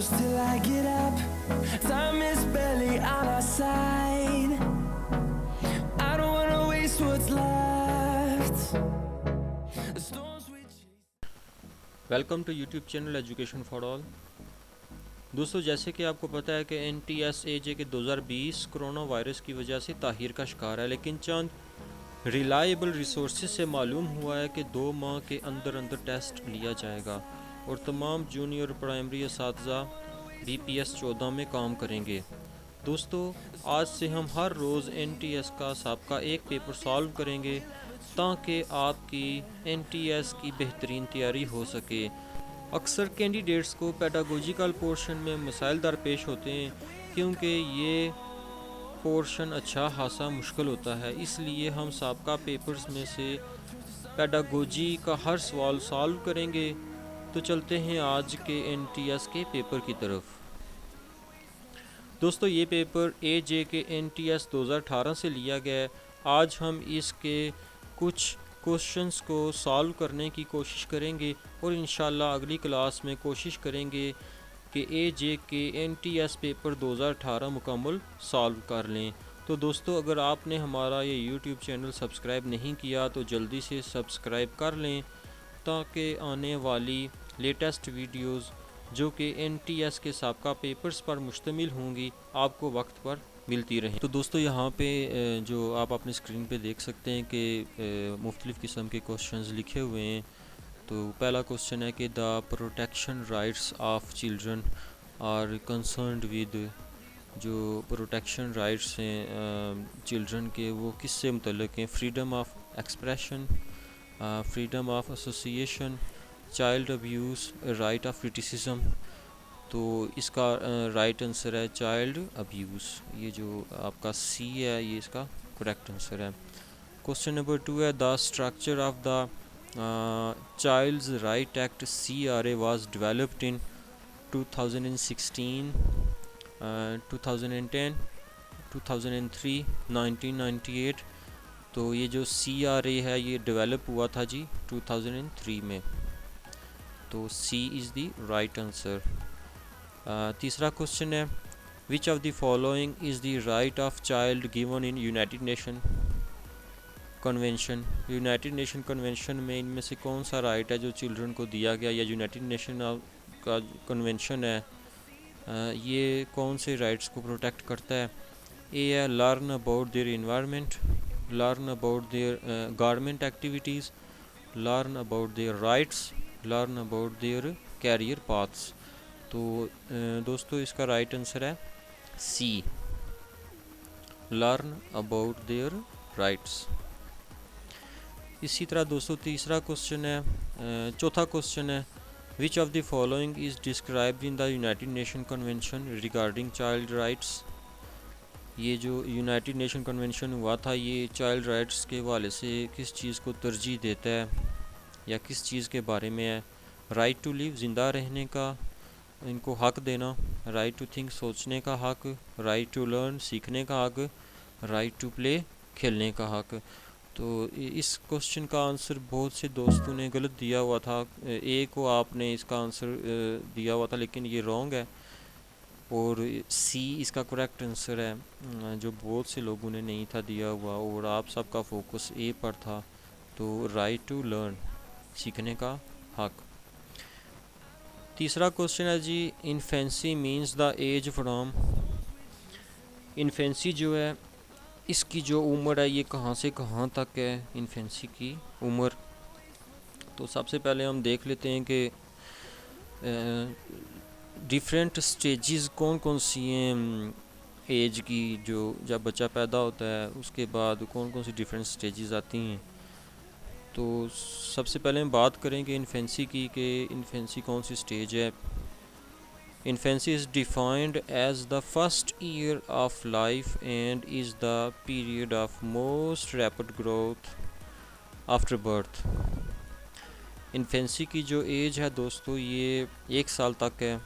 close till I get up. Time is barely on our side. I don't wanna waste what's left. The storms we chase. Welcome to YouTube channel education for all. दोस्तों, जैसे कि आपको पता है कि NTSAJ के 2020 corona virus की वजह से ताहीर का शिकार है, लेकिन चंद रिलायबल रिसोर्सेज से मालूम हुआ है कि 2 माह के अंदर अंदर टेस्ट लिया जाएगा और तमाम जूनियर प्राइमरी असातिज़ा BPS 14 में काम करेंगे। दोस्तों, आज से हम हर रोज़ NTS का सबका एक पेपर सॉल्व करेंगे ताकि आपकी NTS की बेहतरीन तैयारी हो सके। अक्सर कैंडिडेट्स को पेडागोजिकल पोर्शन में मसाइल दरपेश होते हैं क्योंकि ये पोर्शन अच्छा खासा मुश्किल होता है, इसलिए हम सबका पेपर्स में से पेडागोजी का हर सवाल सॉल्व करेंगे। तो चलते हैं आज के NTS के पेपर की तरफ। दोस्तों, ये पेपर AJ के NTS 2018 से लिया गया है। आज हम इसके कुछ क्वेश्चंस को सॉल्व करने की कोशिश करेंगे और इंशाल्लाह अगली क्लास में कोशिश करेंगे कि AJ के NTS पेपर 2018 मुकम्मल सॉल्व कर लें। तो दोस्तों, अगर आपने हमारा ये YouTube चैनल सब्सक्राइब नहीं किया तो जल्दी से सब्सक्राइब कर लें ताकि आने वाली लेटेस्ट वीडियोस जो कि NTS के सबका पेपर्स पर मुश्तमिल होंगी आपको वक्त पर मिलती रहे। तो दोस्तों, यहाँ पे जो आप अपनी स्क्रीन पे देख सकते हैं कि मुख्तलिफ़ किस्म के क्वेश्चंस लिखे हुए हैं। तो पहला क्वेश्चन है कि the protection rights of children are concerned with, जो प्रोटेक्शन राइट्स हैं चिल्ड्रन के वो किससे मुतल्लिक़ हैं? Freedom of expression, freedom of association, child abuse, right of criticism. तो इसका राइट आंसर है चाइल्ड अब्यूज़। ये जो आपका C है ये इसका करेक्ट आंसर है। क्वेश्चन नंबर 2 है the structure of the child's right act CRA was developed in 2016, 2010, 2003, 1998। तो ये जो CRA है ये डेवलप हुआ था जी 2003 में। तो C is the right answer. तीसरा क्वेश्चन है which of the following is the right of child given in United Nation convention. United Nation convention में इनमें से कौन सा राइट है जो चिल्ड्रन को दिया गया, या यूनाइटेड नेशन का कन्वेंशन है ये कौन से राइट्स को प्रोटेक्ट करता है? ए है learn about their environment, learn about their garment activities, learn about their rights, learn about their career paths. तो दोस्तों, इसका राइट आंसर है C, learn about their rights. इसी तरह दोस्तों तीसरा क्वेश्चन है, चौथा क्वेश्चन है which of the following is described in the United Nation convention regarding child rights. ये जो यूनाइटेड नेशन कन्वेंशन हुआ था ये चाइल्ड राइट्स के हवाले से किस चीज़ को तरजीह देता है या किस चीज़ के बारे में है? राइट टू लिव, ज़िंदा रहने का इनको हक देना, राइट टू थिंक, सोचने का हक, राइट टू लर्न, सीखने का हक, राइट टू प्ले, खेलने का हक। तो इस क्वेश्चन का आंसर बहुत से दोस्तों ने गलत दिया हुआ था। A को आपने इसका आंसर दिया हुआ था लेकिन ये रॉन्ग है, और C इसका करेक्ट आंसर है जो बहुत से लोगों ने नहीं था दिया हुआ, और आप सबका फोकस A पर था। तो राइट टू लर्न, सीखने का हक। तीसरा क्वेश्चन है जी infancy means the age from. Infancy जो है इसकी जो उम्र है ये कहाँ से कहाँ तक है इन्फेंसी की उम्र? तो सबसे पहले हम देख लेते हैं कि डिफरेंट स्टेजेस कौन कौन सी हैं एज की। जो जब बच्चा पैदा होता है उसके बाद कौन कौन सी डिफरेंट स्टेजेस आती हैं। तो सबसे पहले हम बात करेंगे इन्फेंसी की कि इन्फेंसी कौन सी स्टेज है। Infancy is defined as the first year of life and is the period of most rapid growth after birth. Infancy की जो एज है दोस्तों ये 1 साल तक है,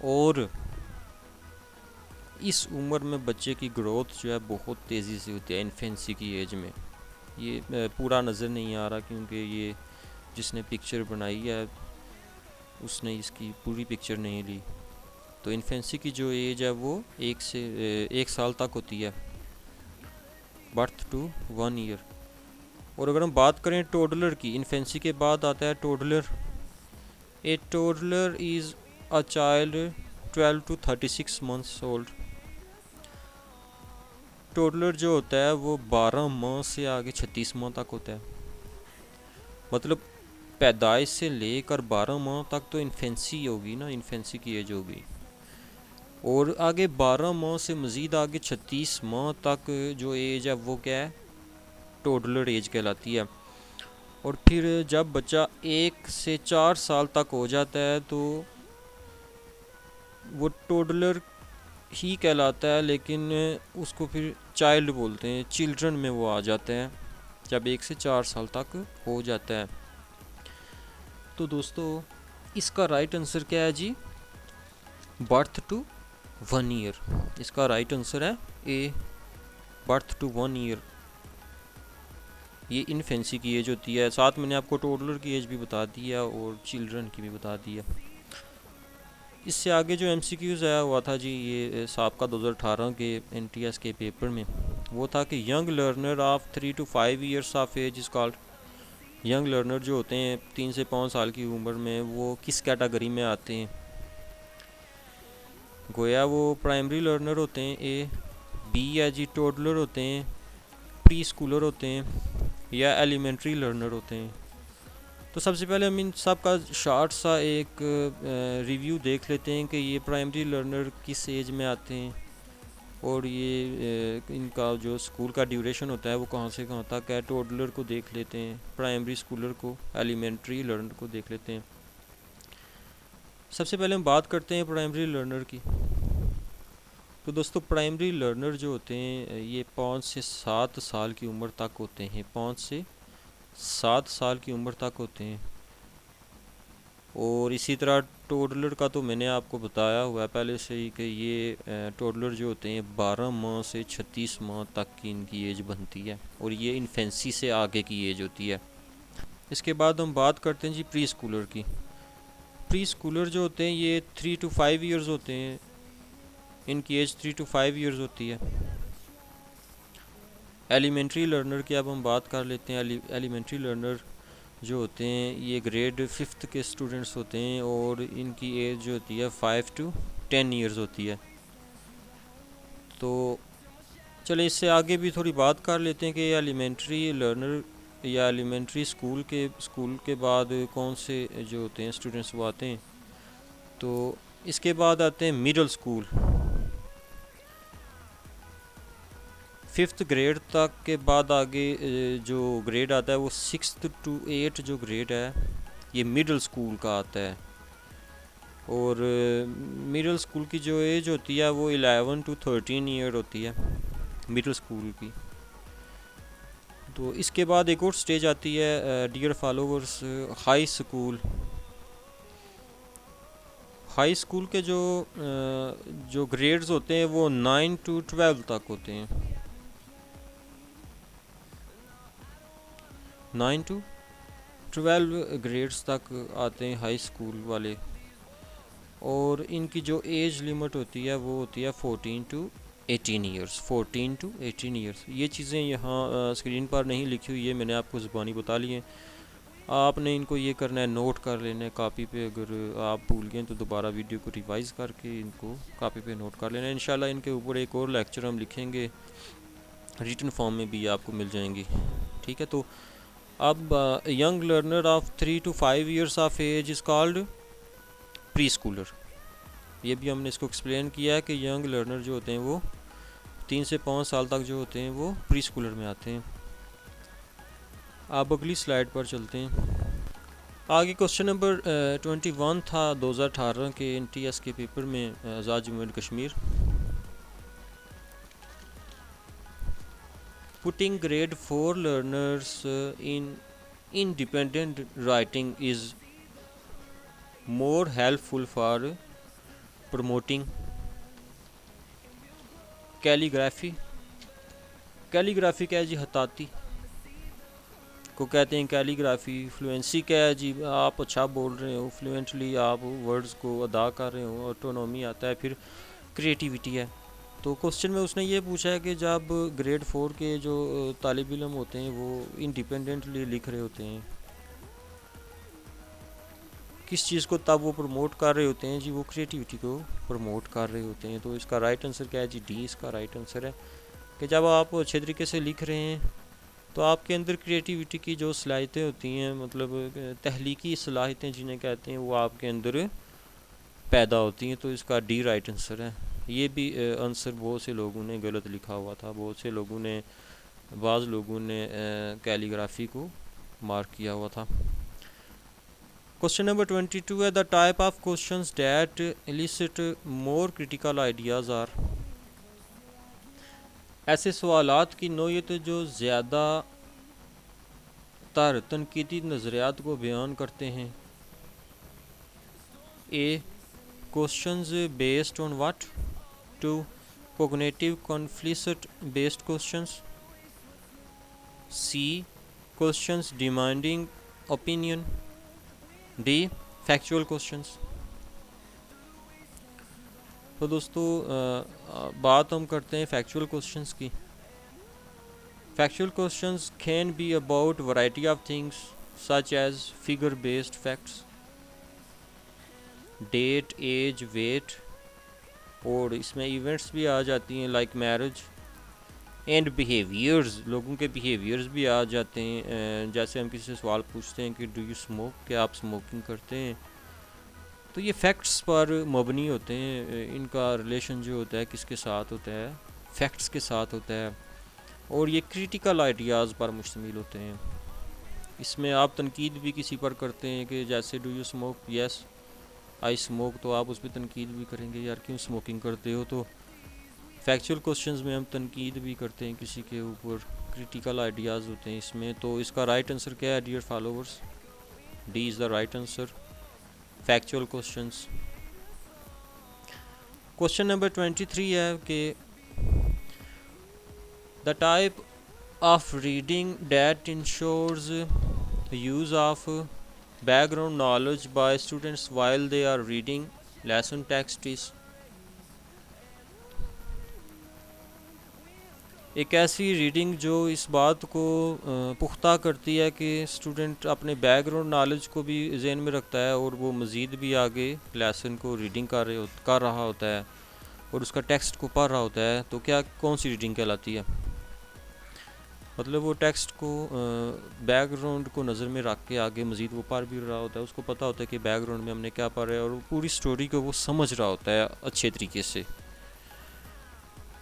और इस उम्र में बच्चे की ग्रोथ जो है बहुत तेज़ी से होती है इन्फेंसी की एज में। ये पूरा नज़र नहीं आ रहा क्योंकि ये जिसने पिक्चर बनाई है उसने इसकी पूरी पिक्चर नहीं ली। तो इन्फेंसी की जो एज है वो 1 साल तक होती है, बर्थ टू 1 ईयर। और अगर हम बात करें टोडलर की, इन्फेंसी के बाद आता है toddler. A toddler is a child 12 to 36 months old. Toddler जो होता है वो 12 माह से आगे 36 माह तक होता है। मतलब पैदाइश से लेकर 12 माह तक तो इन्फेंसी होगी ना, इन्फेंसी की एज होगी। और आगे 12 माह से मज़ीद आगे 36 माह तक जो एज है वो क्या है, टोडलर एज कहलाती है। और फिर जब बच्चा 1 से 4 साल तक हो जाता है तो वो टोडलर ही कहलाता है, लेकिन उसको फिर चाइल्ड बोलते हैं, चिल्ड्रन में वो आ जाते हैं जब 1 से 4 साल तक हो जाता है। तो दोस्तों इसका राइट आंसर क्या है जी, बर्थ टू 1 ईयर। इसका राइट आंसर है ए, बर्थ टू 1 ईयर। ये इन्फेंसी की एज होती है। साथ मैंने आपको टोडलर की एज भी बता दी है और चिल्ड्रन की भी बता दी है। इससे आगे जो MCQs आया हुआ था जी, ये साबका 2018 के NTS के पेपर में, वो था कि young learner of 3 to 5 years of age is called. Young learner जो होते हैं 3 से 5 साल की उम्र में, वो किस कैटेगरी में आते हैं? गोया वो प्राइमरी लर्नर होते हैं, ए। बी है जी टोडलर होते हैं, प्री स्कूलर होते हैं, या एलिमेंट्री लर्नर होते हैं। तो सबसे पहले हम इन सब का शॉर्ट सा एक रिव्यू देख लेते हैं कि ये प्राइमरी लर्नर किस एज में आते हैं और ये इनका जो स्कूल का ड्यूरेशन होता है वो कहाँ से कहाँ तक है। टोडलर को देख लेते हैं, प्राइमरी स्कूलर को, एलिमेंट्री लर्नर को देख लेते हैं। सबसे पहले हम बात करते हैं प्राइमरी लर्नर की। तो दोस्तों प्राइमरी लर्नर जो होते हैं ये 5 से 7 साल की उम्र तक होते हैं, 5 से 7 साल की उम्र तक होते हैं। और इसी तरह टोडलर का तो मैंने आपको बताया हुआ है पहले से ही कि ये टोडलर जो होते हैं 12 माह से 36 माह तक की इनकी एज बनती है और ये इन्फेंसी से आगे की एज होती है। इसके बाद हम बात करते हैं जी प्री स्कूलर की। प्री स्कूलर जो होते हैं ये 3 to 5 ईयर्स होते हैं, इनकी एज 3 to 5 ईयर्स होती है। एलिमेंट्री लर्नर की अब हम बात कर लेते हैं। एलिमेंट्री लर्नर जो होते हैं ये ग्रेड 5th के स्टूडेंट्स होते हैं और इनकी एज जो होती है 5 to 10 ईयर्स होती है। तो चलिए इससे आगे भी थोड़ी बात कर लेते हैं कि एलिमेंट्री लर्नर या एलिमेंट्री स्कूल के बाद कौन से जो होते हैं स्टूडेंट्स वो आते हैं। तो इसके बाद आते हैं मिडिल स्कूल। 5th ग्रेड तक के बाद आगे जो ग्रेड आता है वो 6th to 8 जो ग्रेड है ये मिडिल स्कूल का आता है। और मिडिल स्कूल की जो एज होती है वो 11 to 13 ईयर होती है मिडिल स्कूल की। तो इसके बाद एक और स्टेज आती है dear followers, high school. High school के जो ग्रेड्स होते हैं वो 9 to 12 तक होते हैं, 9 to 12 ग्रेड्स तक आते हैं हाई स्कूल वाले। और इनकी जो एज लिमिट होती है वो होती है 14 to 18 ईयर्स, 14 to 18 ईयर्स। ये चीज़ें यहाँ स्क्रीन पर नहीं लिखी हुई है, मैंने आपको ज़ुबानी बता ली है। आपने इनको ये करना है, नोट कर लेना है कापी पे। अगर आप भूल गए तो दोबारा वीडियो को रिवाइज़ करके इनको कापी पे नोट कर लेना है। इंशाल्लाह इनके ऊपर एक और लेक्चर हम लिखेंगे, रिटन फॉर्म में भी आपको मिल जाएंगी, ठीक है। तो अब young learner of 3 to 5 years of age is called preschooler. ये भी हमने इसको एक्सप्लेन किया है कि यंग लर्नर जो होते हैं वो 3 से 5 साल तक जो होते हैं वो प्री स्कूलर में आते हैं। आप अगली स्लाइड पर चलते हैं। आगे क्वेश्चन नंबर 21 था 2018 के NTS के पेपर में, Azad Jammu and Kashmir. Putting grade 4 learners in independent writing is more helpful for promoting calligraphy। Calligraphy क्या है जी, हताती। को कहते हैं कैलीग्राफी। फ्लुएंसी क्या है जी, आप अच्छा बोल रहे हो, फ्लुएंटली आप वर्ड्स को अदा कर रहे हो, ऑटोनॉमी आता है। फिर क्रिएटिविटी है। तो क्वेश्चन में उसने ये पूछा है कि जब ग्रेड 4 के जो तालिब इल्म होते हैं वो इंडिपेंडेंटली लिख रहे होते हैं किस चीज़ को, तब वो प्रमोट कर रहे होते हैं जी, वो क्रिएटिविटी को प्रमोट कर रहे होते हैं। तो इसका राइट आंसर क्या है जी, डी इसका राइट आंसर है कि जब आप अच्छे तरीके से लिख रहे हैं तो आपके अंदर क्रिएटिविटी की जो सलाहियतें होती हैं, मतलब तहलीकी सलाहियतें जिन्हें कहते हैं, वो आपके अंदर पैदा होती हैं। तो इसका डी राइट आंसर है। ये भी आंसर बहुत से लोगों ने गलत लिखा हुआ था, बहुत से लोगों ने, बाज़ लोगों ने कैलीग्राफी को मार्क किया हुआ था। क्वेश्चन नंबर 22 है the type of questions that elicit more critical ideas are. ऐसे सवालात की नौयत जो ज़्यादा तर तनकीदी नज़रियात को बयान करते हैं। ए questions based on what. 2 cognitive conflict based questions. C questions demanding opinion. D factual questions. तो दोस्तों बात हम करते हैं फैक्चुअल क्वेश्चंस की। Factual questions can be about variety of things such as figure based facts, date, age, weight, और इसमें events भी आ जाती हैं लाइक मैरिज एंड बिहेवियर्स, लोगों के बिहेवियर्स भी आ जाते हैं। जैसे हम किसी से सवाल पूछते हैं कि डू यू स्मोक, क्या आप स्मोकिंग करते हैं, तो ये फैक्ट्स पर मबनी होते हैं। इनका रिलेशन जो होता है किसके साथ होता है, फैक्ट्स के साथ होता है, और ये क्रिटिकल आइडियाज़ पर मुश्तमिल होते हैं। इसमें आप तनकीद भी किसी पर करते हैं कि जैसे do you smoke, yes I smoke, तो आप उस पर तनकीद भी करेंगे, यार क्यों स्मोकिंग करते हो। तो फैक्चुअल क्वेश्चंस में हम तनकीद भी करते हैं किसी के ऊपर, क्रिटिकल आइडियाज़ होते हैं इसमें। तो इसका राइट आंसर क्या है dear followers, D is the right answer, factual questions. Question number 23 है कि the type of reading that ensures use of background knowledge by students while they are reading lesson text is। एक ऐसी reading जो इस बात को पुख्ता करती है कि स्टूडेंट अपने बैकग्राउंड नॉलेज को भी जहन में रखता है और वो मज़ीद भी आगे लेसन को रीडिंग कर रहा होता है और उसका टेक्स्ट को पढ़ रहा होता है। तो क्या कौन सी रीडिंग कहलाती है, मतलब वो टेक्स्ट को बैकग्राउंड को नज़र में रख के आगे मज़ीद वो पढ़ भी रहा होता है, उसको पता होता है कि बैकग्राउंड में हमने क्या पढ़ा है और पूरी स्टोरी को वो समझ रहा होता है अच्छे तरीके से।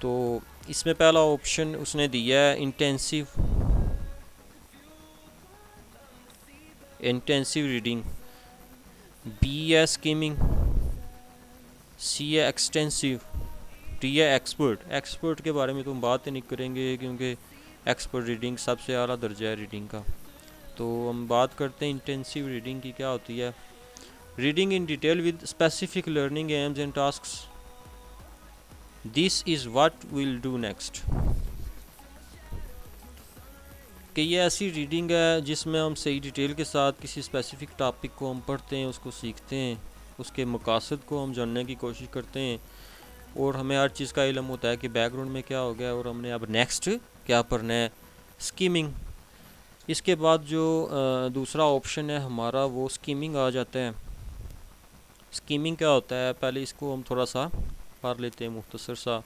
तो इसमें पहला ऑप्शन उसने दिया है इंटेंसिव रीडिंग, बी है स्किमिंग, सी है एक्सटेंसिव, डी है एक्सपर्ट के बारे में तो हम बात ही नहीं करेंगे क्योंकि एक्सपर्ट रीडिंग सबसे आला दर्जा है रीडिंग का। तो हम बात करते हैं इंटेंसिव रीडिंग की। क्या होती है, reading in detail with specific learning AIIMS and tasks, this is what will do next. कि ये ऐसी रीडिंग है जिसमें हम सही डिटेल के साथ किसी स्पेसिफिक टॉपिक को हम पढ़ते हैं, उसको सीखते हैं, उसके मकासद को हम जानने की कोशिश करते हैं और हमें हर चीज़ का इल्म होता है कि बैकग्राउंड में क्या हो गया और हमने अब नेक्स्ट क्या पढ़ना है, स्कीमिंग। इसके बाद जो दूसरा ऑप्शन है हमारा वो स्कीमिंग आ जाता है। स्कीमिंग क्या होता है, पहले इसको हम थोड़ा सा पढ़ लेते हैं मुख्तसर सा।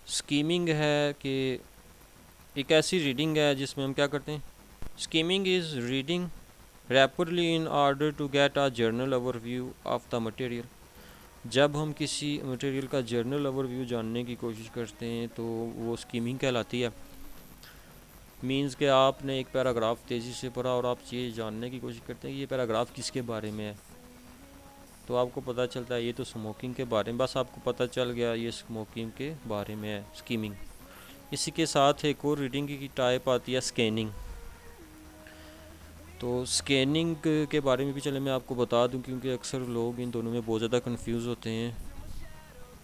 स्कीमिंग है कि एक ऐसी रीडिंग है जिसमें हम क्या करते हैं, skimming is reading rapidly in order to get a general overview of the material. जब हम किसी मटेरियल का जर्नल ओवरव्यू जानने की कोशिश करते हैं तो वो स्कीमिंग कहलाती है। मींस कि आपने एक पैराग्राफ तेज़ी से पढ़ा और आप ये जानने की कोशिश करते हैं कि ये पैराग्राफ किसके बारे में है, तो आपको पता चलता है ये तो स्मोकिंग के बारे में, बस आपको पता चल गया ये स्मोकिंग के बारे में है, स्कीमिंग। इसी के साथ एक और रीडिंग की टाइप आती है स्कैनिंग। तो स्कैनिंग के बारे में भी चले मैं आपको बता दूं क्योंकि अक्सर लोग इन दोनों में बहुत ज़्यादा कंफ्यूज होते हैं।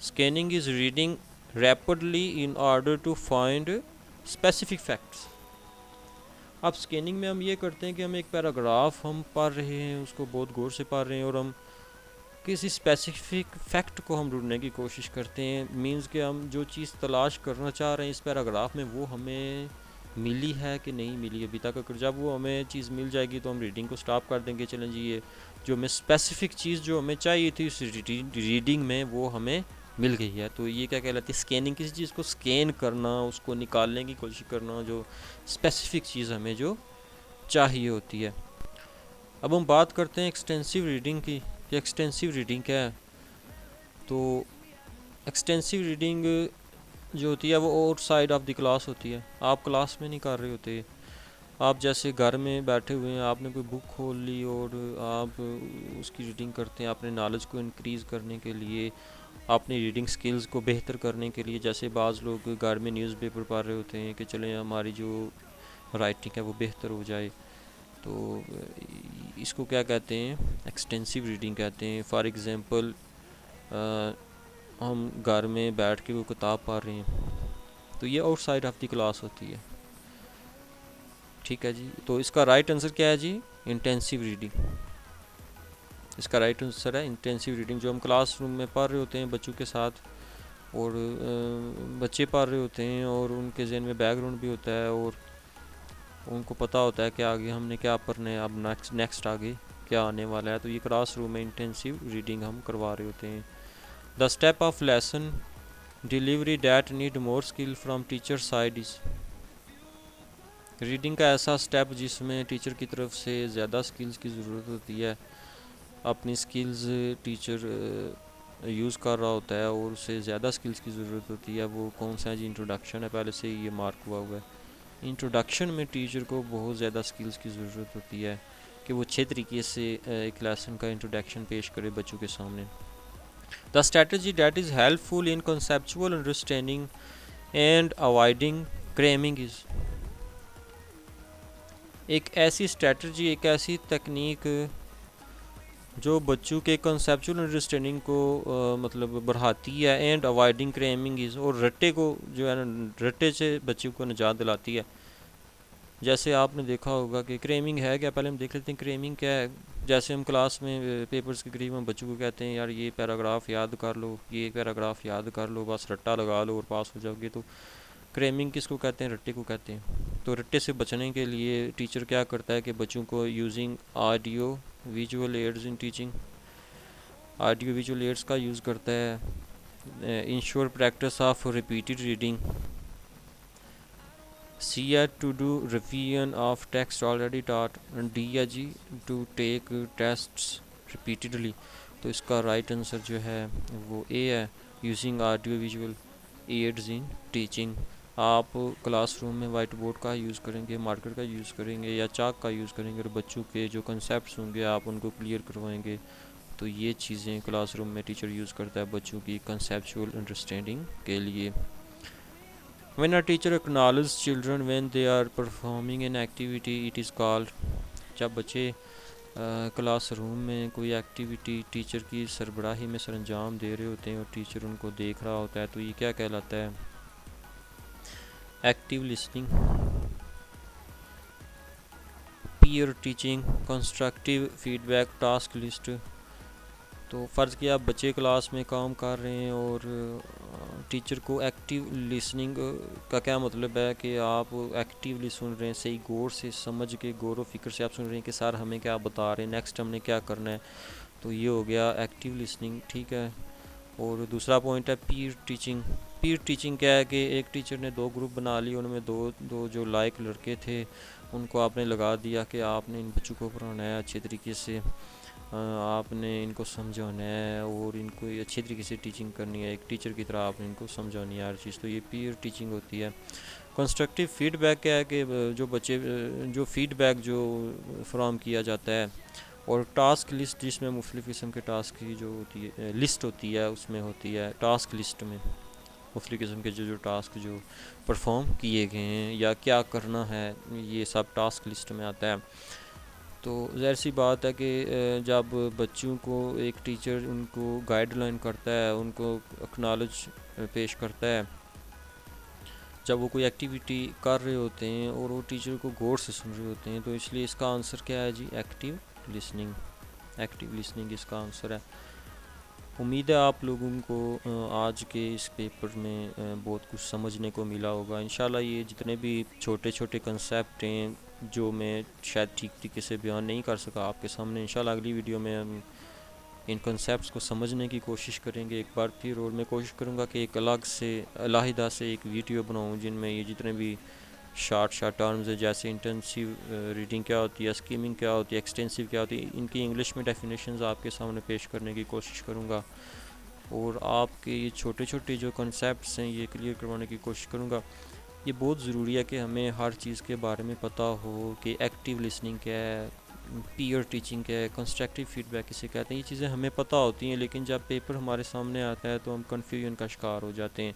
Scanning is reading rapidly in order to find specific facts. अब स्कैनिंग में हम ये करते हैं कि हम एक पैराग्राफ हम पढ़ रहे हैं, उसको बहुत गौर से पढ़ रहे हैं और हम किसी स्पेसिफिक फैक्ट को हम ढूंढने की कोशिश करते हैं। मींस कि हम जो चीज़ तलाश करना चाह रहे हैं इस पैराग्राफ में वो हमें मिली है कि नहीं मिली अभी तक। अगर जब वो हमें चीज़ मिल जाएगी तो हम रीडिंग को स्टॉप कर देंगे, चलें जी ये जो हमें स्पेसिफिक चीज़ जो हमें चाहिए थी उस रीडिंग में वो हमें मिल गई है। तो ये क्या कहलाती है, स्कैनिंग। किसी चीज़ को स्कैन करना, उसको निकालने की कोशिश करना, जो स्पेसिफिक चीज़ हमें जो चाहिए होती है। अब हम बात करते हैं एक्सटेंसिव रीडिंग की। कि एक्सटेंसिव रीडिंग क्या है। तो एक्सटेंसिव रीडिंग जो होती है वो आउटसाइड ऑफ द क्लास होती है, आप क्लास में नहीं कर रहे होते। आप जैसे घर में बैठे हुए हैं, आपने कोई बुक खोल ली और आप उसकी रीडिंग करते हैं अपने नॉलेज को इंक्रीज़ करने के लिए, अपनी रीडिंग स्किल्स को बेहतर करने के लिए। जैसे बाज़ लोग घर में न्यूज़पेपर पढ़ रहे होते हैं कि चलें हमारी जो राइटिंग है वो बेहतर हो जाए। तो इसको क्या कहते हैं, एक्सटेंसिव रीडिंग कहते हैं। फॉर एग्ज़ाम्पल हम घर में बैठ के वो किताब पढ़ रहे हैं तो ये आउटसाइड ऑफ द क्लास होती है। ठीक है जी। तो इसका राइट आंसर क्या है जी, इंटेंसिव रीडिंग। इसका राइट आंसर है इंटेंसिव रीडिंग। जो हम क्लासरूम में पढ़ रहे होते हैं बच्चों के साथ और बच्चे पढ़ रहे होते हैं और उनके ज़हन में बैकग्राउंड भी होता है और उनको पता होता है कि आगे हमने क्या पढ़ना है, अब नेक्स्ट आगे क्या आने वाला है। तो ये क्लासरूम में इंटेंसिव रीडिंग हम करवा रहे होते हैं। The step of lesson delivery that need more skill from teacher side is. Reading का ऐसा स्टेप जिसमें टीचर की तरफ से ज़्यादा स्किल्स की ज़रूरत होती है। अपनी स्किल्स टीचर यूज़ कर रहा होता है और उसे ज़्यादा स्किल्स की ज़रूरत होती है। वो कौन सा है जी, इंट्रोडक्शन है, पहले से ये मार्क हुआ हुआ है। इंट्रोडक्शन में टीचर को बहुत ज़्यादा स्किल्स की ज़रूरत होती है कि वो अच्छे तरीके से एक लेसन का इंट्रोडक्शन पेश करे बच्चों के सामने। The strategy that is helpful in conceptual understanding and avoiding cramming is. एक ऐसी स्ट्रेटजी, एक ऐसी तकनीक जो बच्चों के कंसेप्चुअल अंडरस्टैंडिंग को मतलब बढ़ाती है एंड अवॉइडिंग क्रेमिंग इज़, और रट्टे को जो है ना, रट्टे से बच्चों को निजात दिलाती है। जैसे आपने देखा होगा कि क्रेमिंग है क्या, पहले हम देख लेते हैं क्रेमिंग क्या है। जैसे हम क्लास में पेपर्स के करीब हम बच्चों को कहते हैं यार ये पैराग्राफ याद कर लो, ये पैराग्राफ याद कर लो, बस रट्टा लगा लो और पास हो जाओगे। तो क्रेमिंग किसको कहते हैं, रट्टे को कहते हैं। तो रट्टे से बचने के लिए टीचर क्या करता है कि बच्चों को using audio visual aids in teaching, audio visual aids का यूज़ करता है। Ensure practice of repeated reading, C है to do revision of text already taught, and D है जी to take tests repeatedly। तो इसका राइट आंसर जो है वो A है, using audio visual aids in teaching. आप क्लासरूम में वाइट बोर्ड का यूज़ करेंगे, मार्कर का यूज़ करेंगे या चाक का यूज़ करेंगे और बच्चों के जो कंसेप्ट होंगे आप उनको क्लियर करवाएंगे। तो ये चीज़ें क्लासरूम में टीचर यूज़ करता है बच्चों की कंसेप्चुअल अंडरस्टैंडिंग के लिए। When a teacher acknowledges children when they are performing an activity, it is called। जब बच्चे क्लासरूम में कोई एक्टिविटी टीचर की सरबराही में सरंजाम दे रहे होते हैं और टीचर उनको देख रहा होता है तो ये क्या कहलाता है, active listening, peer teaching, constructive feedback, task list. तो फ़र्ज़ किया आप बच्चे क्लास में काम कर रहे हैं और टीचर को एक्टिव लिसनिंग का क्या मतलब है कि आप एक्टिवली सुन रहे हैं, सही गौर से समझ के गौर व फिक्र से आप सुन रहे हैं कि सर हमें क्या बता रहे हैं, नेक्स्ट हमने क्या करना है। तो ये हो गया एक्टिव लिसनिंग। ठीक है। और दूसरा पॉइंट है पीयर टीचिंग। पीयर टीचिंग क्या है कि एक टीचर ने दो ग्रुप बना लिए, उनमें दो जो लायक लड़के थे उनको आपने लगा दिया कि आपने इन बच्चों को पढ़ाना है अच्छे तरीके से, आपने इनको समझाना है और इनको अच्छे तरीके से टीचिंग करनी है, एक टीचर की तरह आपने इनको समझानी है हर चीज़। तो ये पीयर टीचिंग होती है। कंस्ट्रक्टिव फीडबैक क्या है कि जो बच्चे जो फीडबैक जो फ्राहम किया जाता है, और टास्क लिस्ट जिसमें मुख्तलिफ़ किस्म के टास्क की जो होती है लिस्ट होती है, उसमें होती है टास्क लिस्ट में मुख्तलिफ़ किस्म के जो टास्क जो परफॉर्म किए गए हैं या क्या करना है, ये सब टास्क लिस्ट में आता है। तो ज़ाहिर सी बात है कि जब बच्चों को एक टीचर उनको गाइडलाइन करता है, उनको एक्नॉलेज पेश करता है, जब वो कोई एक्टिविटी कर रहे होते हैं और वो टीचर को गौर से सुन रहे होते हैं। तो इसलिए इसका आंसर क्या है जी? Active listening. एक्टिव लिसनिंग इसका आंसर है। उम्मीद है आप लोगों को आज के इस पेपर में बहुत कुछ समझने को मिला होगा। इंशाल्लाह ये जितने भी छोटे छोटे कंसेप्ट हैं जो मैं शायद ठीक तरीके से बयान नहीं कर सका आपके सामने, इंशाल्लाह अगली वीडियो में हम इन कंसेप्ट्स को समझने की कोशिश करेंगे एक बार फिर। और मैं कोशिश करूँगा कि एक अलहदा से एक वीडियो बनाऊँ जिनमें ये जितने भी शॉर्ट टर्म्स है, जैसे इंटेंसिव रीडिंग क्या होती है, स्कीमिंग क्या होती है, एक्सटेंसिव क्या होती है, इनकी इंग्लिश में डेफिनेशंस आपके सामने पेश करने की कोशिश करूँगा। और आपके ये छोटे छोटे जो कंसेप्ट्स हैं ये क्लियर करवाने की कोशिश करूँगा। ये बहुत ज़रूरी है कि हमें हर चीज़ के बारे में पता हो कि एक्टिव लिसनिंग क्या है, पीयर टीचिंग क्या है, कंस्ट्रक्टिव फीडबैक किसे कहते हैं। ये चीज़ें हमें पता होती हैं, लेकिन जब पेपर हमारे सामने आता है तो हम कन्फ्यूजन का शिकार हो जाते हैं।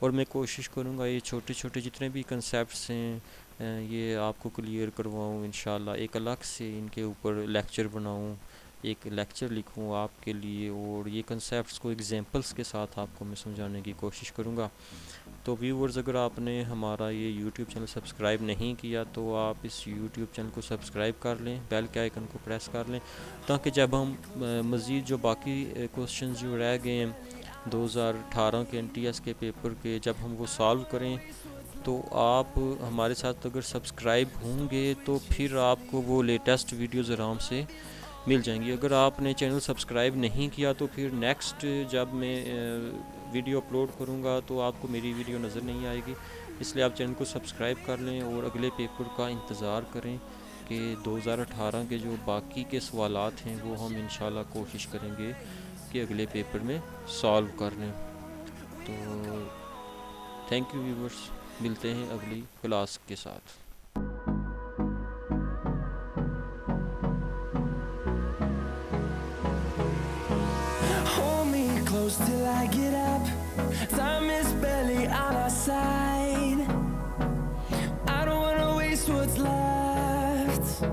और मैं कोशिश करूँगा ये छोटे छोटे जितने भी कंसेप्ट्स हैं ये आपको क्लियर करवाऊँ इंशाल्लाह। एक अलग से इनके ऊपर लेक्चर बनाऊँ, एक लेक्चर लिखूँ आपके लिए, और ये कंसेप्ट्स को एग्जांपल्स के साथ आपको मैं समझाने की कोशिश करूँगा। तो व्यूवर्स, अगर आपने हमारा ये यूट्यूब चैनल सब्सक्राइब नहीं किया तो आप इस यूट्यूब चैनल को सब्सक्राइब कर लें, बेल के आइकन को प्रेस कर लें, ताकि जब हम मज़ीद जो बाकी क्वेश्चन जो रह गए हैं 2018 के NTS के पेपर के, जब हम वो सॉल्व करें तो आप हमारे साथ अगर सब्सक्राइब होंगे तो फिर आपको वो लेटेस्ट वीडियोज़ आराम से मिल जाएंगी। अगर आपने चैनल सब्सक्राइब नहीं किया तो फिर नेक्स्ट जब मैं वीडियो अपलोड करूँगा तो आपको मेरी वीडियो नज़र नहीं आएगी। इसलिए आप चैनल को सब्सक्राइब कर लें और अगले पेपर का इंतज़ार करें कि 2018 के जो बाकी के सवालात हैं वो हम इंशाल्लाह कोशिश करेंगे कि अगले पेपर में सॉल्व कर लें। तो थैंक यू व्यूवर्स, मिलते हैं अगली क्लास के साथ। Hold me close till I get up. Time is barely on our side. I don't wanna waste what's left.